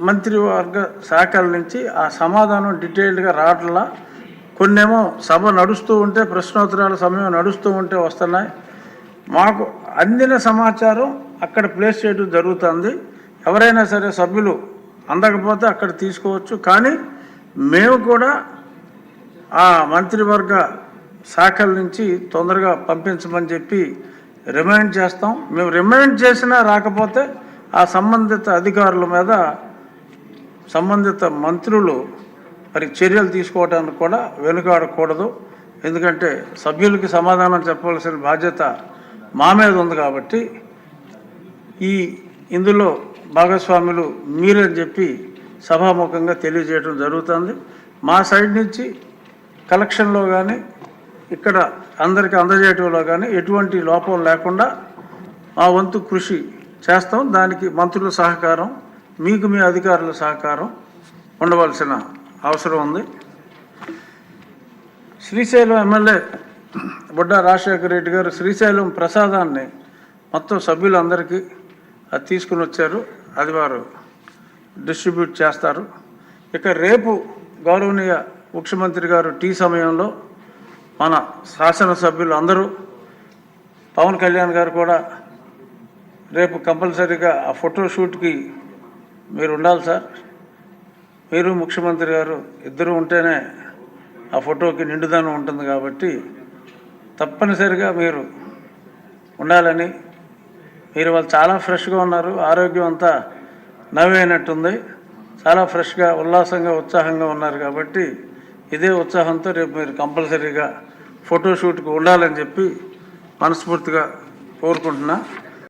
మంత్రివర్గ శాఖల నుంచి ఆ సమాధానం డీటెయిల్డ్గా రావట్లా. కొన్నేమో సభ నడుస్తూ ఉంటే, ప్రశ్నోత్తరాల సమయం నడుస్తూ ఉంటే వస్తున్నాయి. మాకు అందిన సమాచారం అక్కడ ప్లేస్ చేయడం జరుగుతుంది. ఎవరైనా సరే సభ్యులు అందకపోతే అక్కడ తీసుకోవచ్చు. కానీ మేము కూడా ఆ మంత్రివర్గ శాఖల నుంచి తొందరగా పంపించమని చెప్పి రిమైండ్ చేస్తాం. మేము రిమైండ్ చేసినా రాకపోతే ఆ సంబంధిత అధికారుల మీద సంబంధిత మంత్రులు మరి చర్యలు తీసుకోవడానికి కూడా వెనుకాడకూడదు. ఎందుకంటే సభ్యులకి సమాధానం చెప్పవలసిన బాధ్యత మా మీద ఉంది కాబట్టి ఇందులో భాగస్వాములు మీరని చెప్పి సభాముఖంగా తెలియజేయడం జరుగుతుంది. మా సైడ్ నుంచి కలెక్షన్లో కానీ ఇక్కడ అందరికీ అందజేయటంలో కానీ ఎటువంటి లోపం లేకుండా మా వంతు కృషి చేస్తాం. దానికి మంత్రుల సహకారం, మీకు మీ అధికారుల సహకారం ఉండవలసిన అవసరం ఉంది. శ్రీశైలం ఎమ్మెల్యే బుడ్డా రాజశేఖర రెడ్డి గారు శ్రీశైలం ప్రసాదాన్ని మొత్తం సభ్యులందరికీ అది తీసుకుని వచ్చారు. అది వారు డిస్ట్రిబ్యూట్ చేస్తారు. ఇక రేపు గౌరవనీయ ముఖ్యమంత్రి గారు టీ సమయంలో మన శాసనసభ్యులు అందరూ, పవన్ కళ్యాణ్ గారు కూడా రేపు కంపల్సరీగా ఆ ఫోటోషూట్కి మీరు ఉండాలి సార్. మీరు ముఖ్యమంత్రి గారు ఇద్దరు ఉంటేనే ఆ ఫోటోకి నిండుదనం ఉంటుంది కాబట్టి తప్పనిసరిగా మీరు ఉండాలని. మీరు వాళ్ళు చాలా ఫ్రెష్గా ఉన్నారు, ఆరోగ్యం అంతా నవ్వైనట్టుంది, చాలా ఫ్రెష్గా ఉల్లాసంగా ఉత్సాహంగా ఉన్నారు కాబట్టి ఇదే ఉత్సాహంతో రేపు మీరు కంపల్సరీగా ఫోటోషూట్కి ఉండాలని చెప్పి మనస్ఫూర్తిగా కోరుకుంటున్నా.